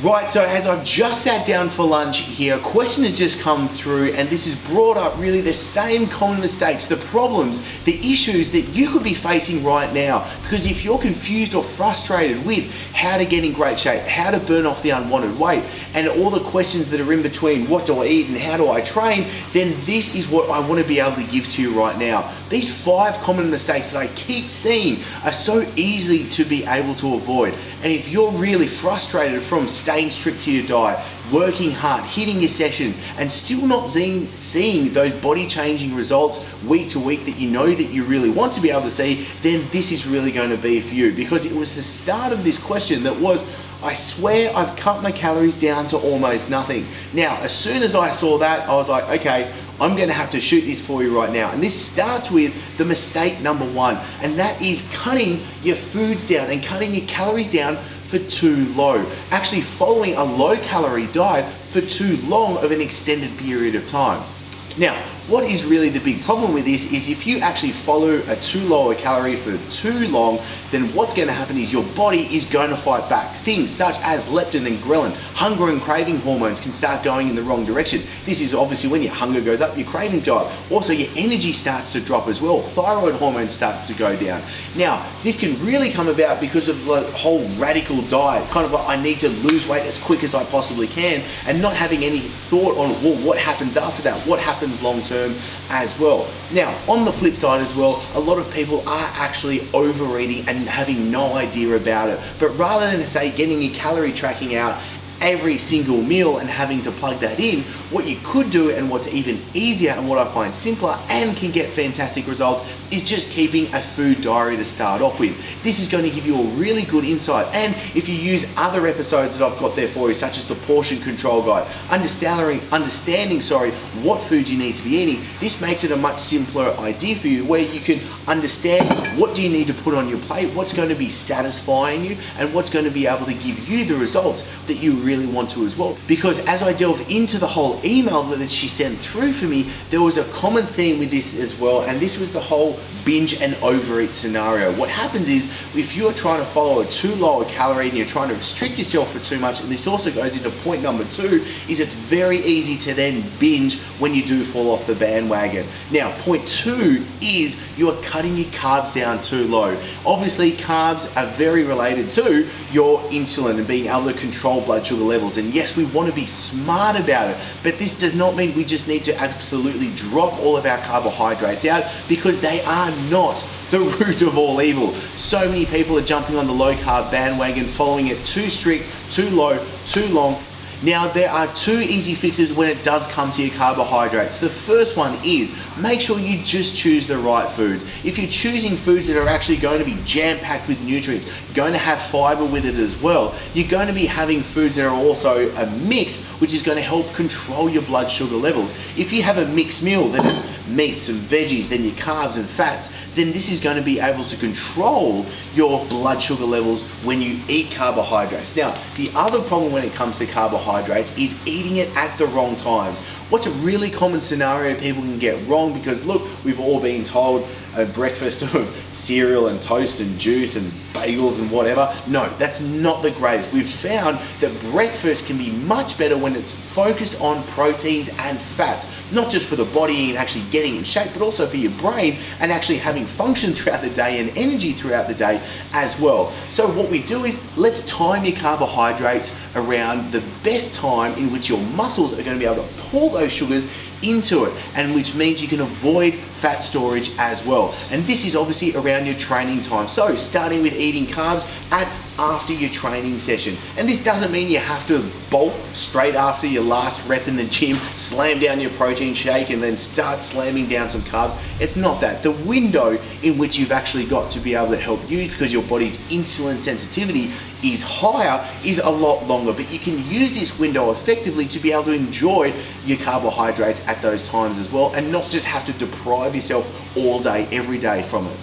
Right, so as I've just sat down for lunch here, a question has just come through, and this has brought up really the same common mistakes, the problems, the issues that you could be facing right now. Because if you're confused or frustrated with how to get in great shape, how to burn off the unwanted weight, and all the questions that are in between, what do I eat and how do I train, then this is what I want to be able to give to you right now. These 5 common mistakes that I keep seeing are so easy to be able to avoid. And if you're really frustrated from staying strict to your diet, working hard, hitting your sessions, and still not seeing those body changing results week to week that you know that you really want to be able to see, then this is really going to be for you. Because it was the start of this question that was, I swear I've cut my calories down to almost nothing. Now, as soon as I saw that, I was like, okay, I'm going to have to shoot this for you right now. And this starts with the mistake number 1, and that is cutting your foods down and cutting your calories down for too low. Actually following a low calorie diet for too long of an extended period of time. Now, what is really the big problem with this is if you actually follow a too low a calorie for too long, then what's going to happen is your body is going to fight back. Things such as leptin and ghrelin, hunger and craving hormones can start going in the wrong direction. This is obviously when your hunger goes up, your craving goes up. Also, your energy starts to drop as well. Thyroid hormone starts to go down. Now, this can really come about because of the whole radical diet, kind of like I need to lose weight as quick as I possibly can, and not having any thought on, well, what happens after that? What happens long term as well. Now, on the flip side as well, a lot of people are actually overeating and having no idea about it. But rather than say getting your calorie tracking out every single meal and having to plug that in, what you could do, and what's even easier and what I find simpler and can get fantastic results, is just keeping a food diary to start off with. This is going to give you a really good insight, and if you use other episodes that I've got there for you, such as the portion control guide, understanding what foods you need to be eating, this makes it a much simpler idea for you, where you can understand what do you need to put on your plate, what's going to be satisfying you, and what's going to be able to give you the results that you really want to as well. Because as I delved into the whole email that she sent through for me, there was a common theme with this as well, and this was the whole binge and overeat scenario. What happens is, if you're trying to follow a too low a calorie and you're trying to restrict yourself for too much, and this also goes into point number 2, is it's very easy to then binge when you do fall off the bandwagon. Now, point 2 is you are cutting your carbs down too low. Obviously, carbs are very related to your insulin and being able to control blood sugar levels. And yes, we want to be smart about it, but this does not mean we just need to absolutely drop all of our carbohydrates out, because they are not the root of all evil. So many people are jumping on the low carb bandwagon, following it too strict, too low, too long. Now, there are 2 easy fixes when it does come to your carbohydrates. The first one is make sure you just choose the right foods. If you're choosing foods that are actually going to be jam-packed with nutrients, going to have fiber with it as well, you're going to be having foods that are also a mix, which is going to help control your blood sugar levels. If you have a mixed meal that is meats and veggies, then your carbs and fats, then this is going to be able to control your blood sugar levels when you eat carbohydrates. Now, the other problem when it comes to carbohydrates is eating it at the wrong times. What's a really common scenario people can get wrong, because look, we've all been told a breakfast of cereal and toast and juice and bagels and whatever. No, that's not the greatest. We've found that breakfast can be much better when it's focused on proteins and fats, not just for the body and actually getting in shape, but also for your brain and actually having function throughout the day and energy throughout the day as well. So what we do is, let's time your carbohydrates around the best time in which your muscles are going to be able to pull those sugars into it, and which means you can avoid fat storage as well. And this is obviously around your training time. So starting with eating carbs after your training session. And this doesn't mean you have to bolt straight after your last rep in the gym, slam down your protein shake and then start slamming down some carbs. It's not that. The window in which you've actually got to be able to help use, because your body's insulin sensitivity is higher, is a lot longer. But you can use this window effectively to be able to enjoy your carbohydrates at those times as well, and not just have to deprive yourself all day, every day from it.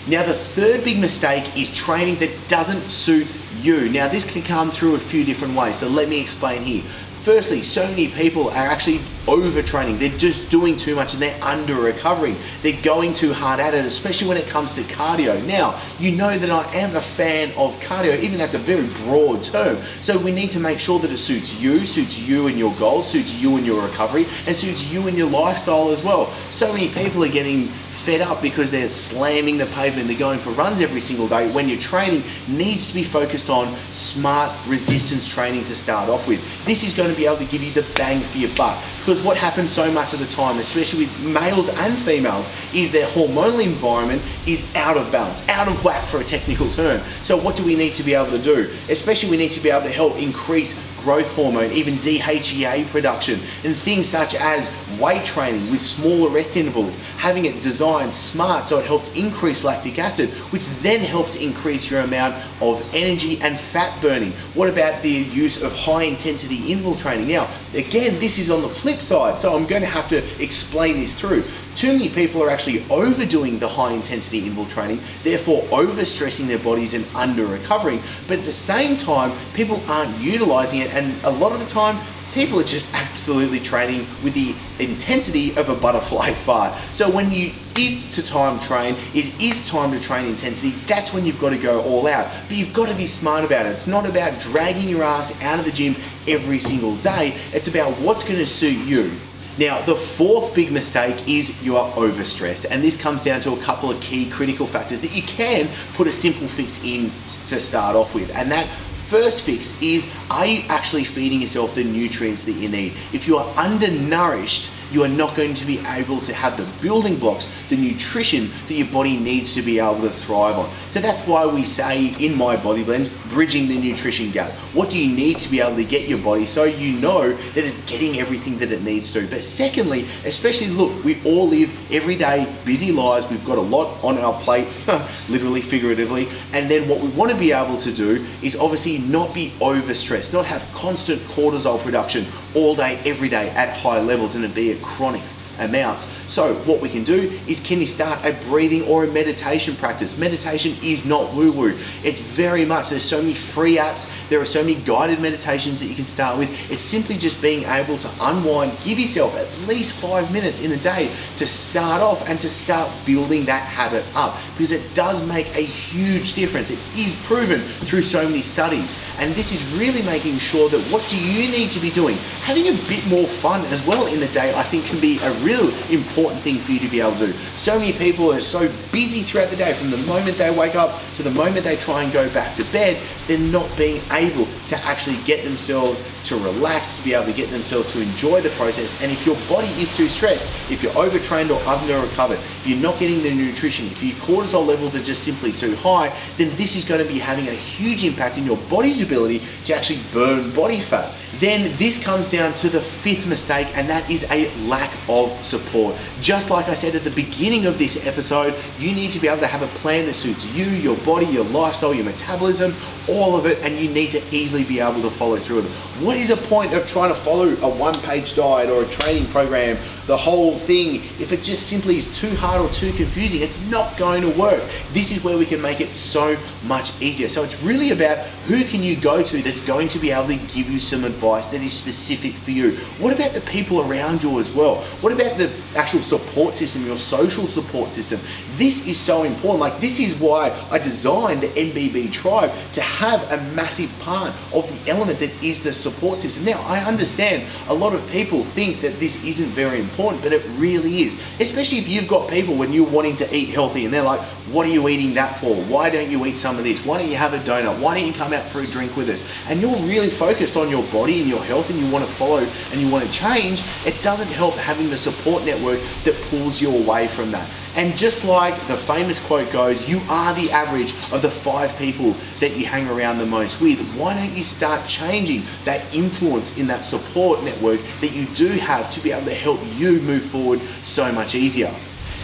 Now, the third big mistake is training that doesn't suit you. Now, this can come through a few different ways, so let me explain here. Firstly, so many people are actually overtraining. They're just doing too much and they're under recovering. They're going too hard at it, especially when it comes to cardio. Now, you know that I am a fan of cardio, even that's a very broad term. So we need to make sure that it suits you and your goals, suits you and your recovery, and suits you and your lifestyle as well. So many people are getting fed up because they're slamming the pavement, they're going for runs every single day, when your training needs to be focused on smart resistance training to start off with. This is going to be able to give you the bang for your buck, because what happens so much of the time, especially with males and females, is their hormonal environment is out of balance, out of whack for a technical term. So what do we need to be able to do? Especially we need to be able to help increase growth hormone, even DHEA production, and things such as weight training with smaller rest intervals, having it designed smart so it helps increase lactic acid, which then helps increase your amount of energy and fat burning. What about the use of high intensity interval training? Now, again, this is on the flip side, so I'm going to have to explain this through. Too many people are actually overdoing the high intensity interval training, therefore overstressing their bodies and under recovering, but at the same time, people aren't utilizing it, and a lot of the time, people are just absolutely training with the intensity of a butterfly fart. So when you is to time train, it is time to train intensity, that's when you've got to go all out. But you've got to be smart about it. It's not about dragging your ass out of the gym every single day. It's about what's going to suit you. Now, the fourth big mistake is you are overstressed, and this comes down to a couple of key critical factors that you can put a simple fix in to start off with, and that first fix is, are you actually feeding yourself the nutrients that you need? If you are undernourished, you are not going to be able to have the building blocks, the nutrition that your body needs to be able to thrive on. So that's why we say in My Body Blend, bridging the nutrition gap. What do you need to be able to get your body so you know that it's getting everything that it needs to? But secondly, especially look, we all live everyday busy lives. We've got a lot on our plate, literally, figuratively. And then what we want to be able to do is obviously not be overstressed, not have constant cortisol production all day, every day at high levels, and it be at chronic amounts. So what we can do is, can you start a breathing or a meditation practice? Meditation is not woo-woo. It's very much, there's so many free apps, there are so many guided meditations that you can start with. It's simply just being able to unwind, give yourself at least 5 minutes in a day to start off and to start building that habit up, because it does make a huge difference. It is proven through so many studies, and this is really making sure that what do you need to be doing? Having a bit more fun as well in the day, I think, can be a real important thing for you to be able to do. So many people are so busy throughout the day, from the moment they wake up to the moment they try and go back to bed, they're not being able to actually get themselves to relax, to be able to get themselves to enjoy the process. And if your body is too stressed, if you're overtrained or under recovered, if you're not getting the nutrition, if your cortisol levels are just simply too high, then this is going to be having a huge impact in your body's ability to actually burn body fat. Then this comes down to the fifth mistake, and that is a lack of support. Just like I said at the beginning of this episode, you need to be able to have a plan that suits you, your body, your lifestyle, your metabolism, all of it, and you need to easily be able to follow through with it. What is a point of trying to follow a one-page diet or a training program, the whole thing, if it just simply is too hard or too confusing? It's not going to work. This is where we can make it so much easier. So it's really about who can you go to that's going to be able to give you some advice that is specific for you. What about the people around you as well? What about the actual support system, your social support system? This is so important. Like, this is why I designed the NBB tribe, to have a massive part of the element that is the support system. Now, I understand a lot of people think that this isn't very important, but it really is. Especially if you've got people when you're wanting to eat healthy and they're like, what are you eating that for? Why don't you eat some of this? Why don't you have a donut? Why don't you come out for a drink with us? And you're really focused on your body and your health, and you want to follow and you want to change. It doesn't help having the support network that pulls you away from that. And just like the famous quote goes, you are the average of the 5 people that you hang around the most with. Why don't you start changing that influence in that support network that you do have to be able to help you move forward so much easier?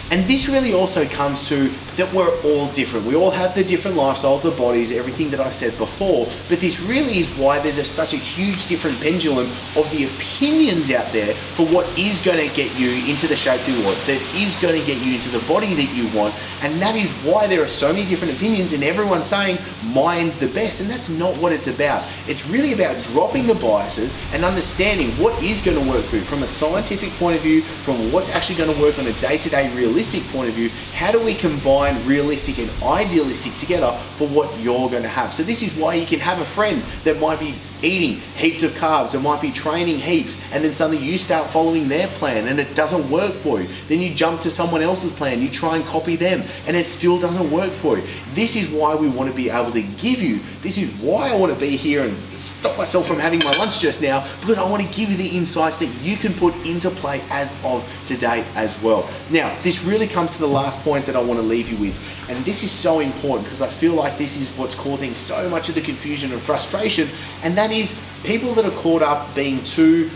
And this really also comes to that we're all different. We all have the different lifestyles, the bodies, everything that I said before, but this really is why there's such a huge different pendulum of the opinions out there for what is going to get you into the shape that you want, that is going to get you into the body that you want, and that is why there are so many different opinions and everyone's saying mine's the best, and that's not what it's about. It's really about dropping the biases and understanding what is going to work for you from a scientific point of view, from what's actually going to work on a day-to-day realistic point of view. How do we combine realistic and idealistic together for what you're going to have? So this is why you can have a friend that might be eating heaps of carbs, or might be training heaps, and then suddenly you start following their plan and it doesn't work for you. Then you jump to someone else's plan, you try and copy them, and it still doesn't work for you. This is why we want to be able to give you, this is why I want to be here and stop myself from having my lunch just now, because I want to give you the insights that you can put into play as of today as well. Now, this really comes to the last point that I want to leave you with, and this is so important because I feel like this is what's causing so much of the confusion and frustration, and that is people that are caught up being too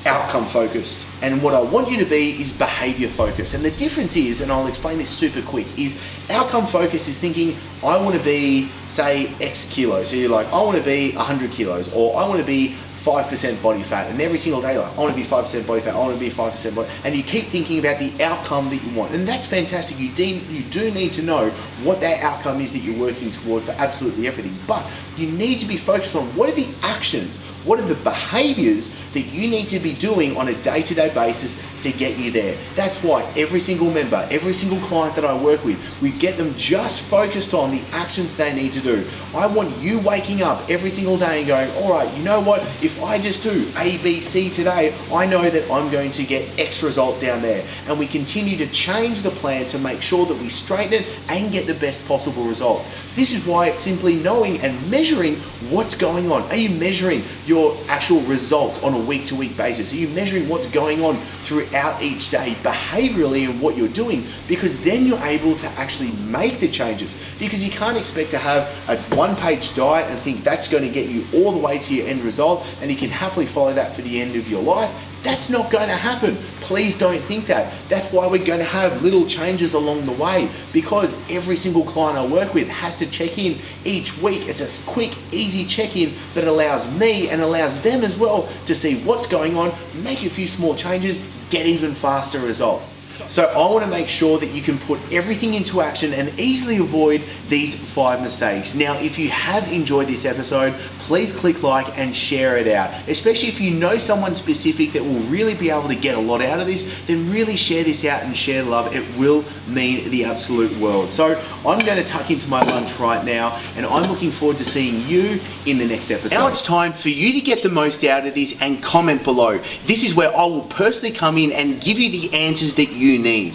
outcome focused. And what I want you to be is behavior focused. And the difference is, and I'll explain this super quick, is outcome focused is thinking, I want to be, say, X kilos. So you're like, I want to be 100 kilos, or I want to be 5% body fat, and every single day, like, I want to be 5% body fat, I want to be 5% body, and you keep thinking about the outcome that you want, and that's fantastic. You do need to know what that outcome is that you're working towards for absolutely everything, but you need to be focused on what are the actions, what are the behaviors that you need to be doing on a day-to-day basis to get you there. That's why every single member, every single client that I work with, we get them just focused on the actions they need to do. I want you waking up every single day and going, all right, you know what? If I just do A, B, C today, I know that I'm going to get X result down there. And we continue to change the plan to make sure that we straighten it and get the best possible results. This is why it's simply knowing and measuring what's going on. Are you measuring your actual results on a week-to-week basis? Are you measuring what's going on throughout each day behaviorally and what you're doing? Because then you're able to actually make the changes, because you can't expect to have a one-page diet and think that's going to get you all the way to your end result and you can happily follow that for the end of your life. That's not going to happen. Please don't think that. That's why we're going to have little changes along the way, because every single client I work with has to check in each week. It's a quick, easy check-in that allows me and allows them as well to see what's going on, make a few small changes, get even faster results. So I want to make sure that you can put everything into action and easily avoid these 5 mistakes. Now, if you have enjoyed this episode, please click like and share it out. Especially if you know someone specific that will really be able to get a lot out of this, then really share this out and share love. It will mean the absolute world. So I'm going to tuck into my lunch right now, and I'm looking forward to seeing you in the next episode. Now it's time for you to get the most out of this and comment below. This is where I will personally come in and give you the answers that you need.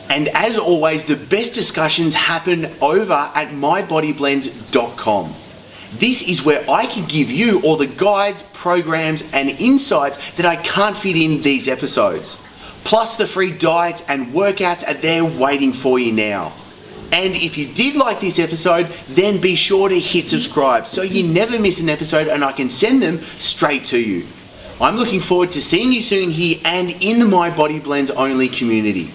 And as always, the best discussions happen over at mybodyblend.com. This is where I can give you all the guides, programs, and insights that I can't fit in these episodes. Plus the free diets and workouts are there waiting for you now. And if you did like this episode, then be sure to hit subscribe so you never miss an episode and I can send them straight to you. I'm looking forward to seeing you soon here and in the My Body Blends only community.